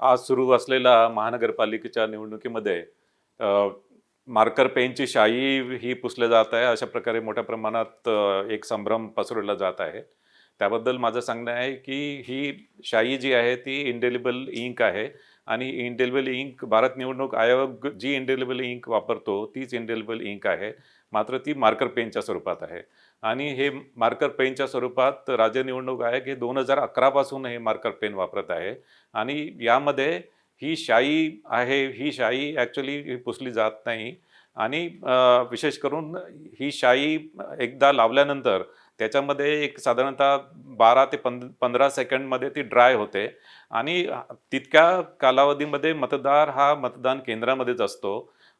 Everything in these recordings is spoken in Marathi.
आज सुरू असलेल्या महानगरपालिकेच्या निवडणुकीमध्ये मार्कर पेनची शाई ही पुसले जात आहे. अशा प्रकारे मोठ्या प्रमाणात एक संभ्रम पसरवला जात आहे. त्याबद्दल माझं सांगणं आहे की ही शाई जी आहे ती इंडेलिबल इंक आहे आणि इंडेलिबल इंक भारत निवडणूक आयोग जी इंडेलिबल इंक वापरतो तीच इंडेलिबल इंक आहे. मात्र ती मार्कर पेनच्या स्वरूपात आहे आणि हे मार्कर पेनच्या स्वरूपात राज्य निवडणूक आयोग हे 2011 पासून हे मार्कर पेन वापरत आहे आणि यामध्ये ही शाई आहे, ही शाई ॲक्च्युअली पुसली जात नाही आणि विशेष करून ही शाई एकदा लावल्यानंतर त्याच्यामध्ये एक साधारणतः 12 ते 15 सेकंडमध्ये ती ड्राय होते आणि तितक्या कालावधीमध्ये मतदार हा मतदान केंद्रामध्येच असतो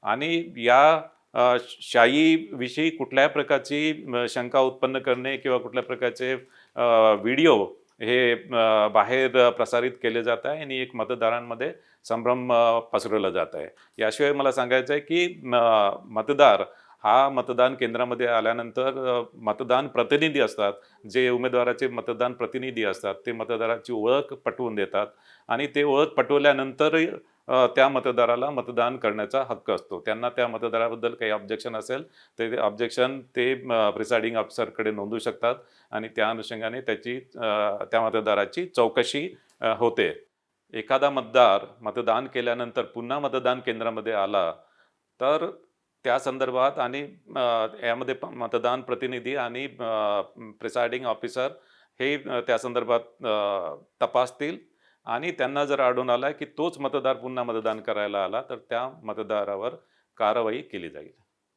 आणि या शाईविषयी कुठल्याही प्रकारची शंका उत्पन्न करणे किंवा कुठल्या प्रकारचे व्हिडिओ हे बाहेर प्रसारित केले जात आहे आणि एक मतदारांमध्ये संभ्रम पसरवला जात आहे. याशिवाय मला सांगायचं आहे की मतदार हा मतदान केंद्रामध्ये आल्यानंतर मतदान प्रतिनिधी असतात, जे उमेदवाराचे मतदान प्रतिनिधी असतात ते मतदाराची ओळख पटवून देतात आणि ते ओळख पटवल्यानंतर त्या मतदाराला मतदान करण्याचा हक्क असतो. त्यांना त्या मतदाराबद्दल काही ऑब्जेक्शन असेल तर ते ऑब्जेक्शन ते प्रिसाइडिंग ऑफिसरकडे नोंदवू शकतात आणि त्या अनुषंगाने त्या मतदाराची चौकशी होते. एखादा मतदार मतदान केल्यानंतर पुन्हा मतदान केंद्रामध्ये आला तर त्या संदर्भात आणि यामध्ये मतदान प्रतिनिधी आणि प्रिसाइडिंग ऑफिसर हे त्या संदर्भात तपासतील आणि त्यांना जर आढळून आला की तोच मतदार पुन्हा मतदान करायला आला तर त्या मतदारावर कारवाई केली जाईल.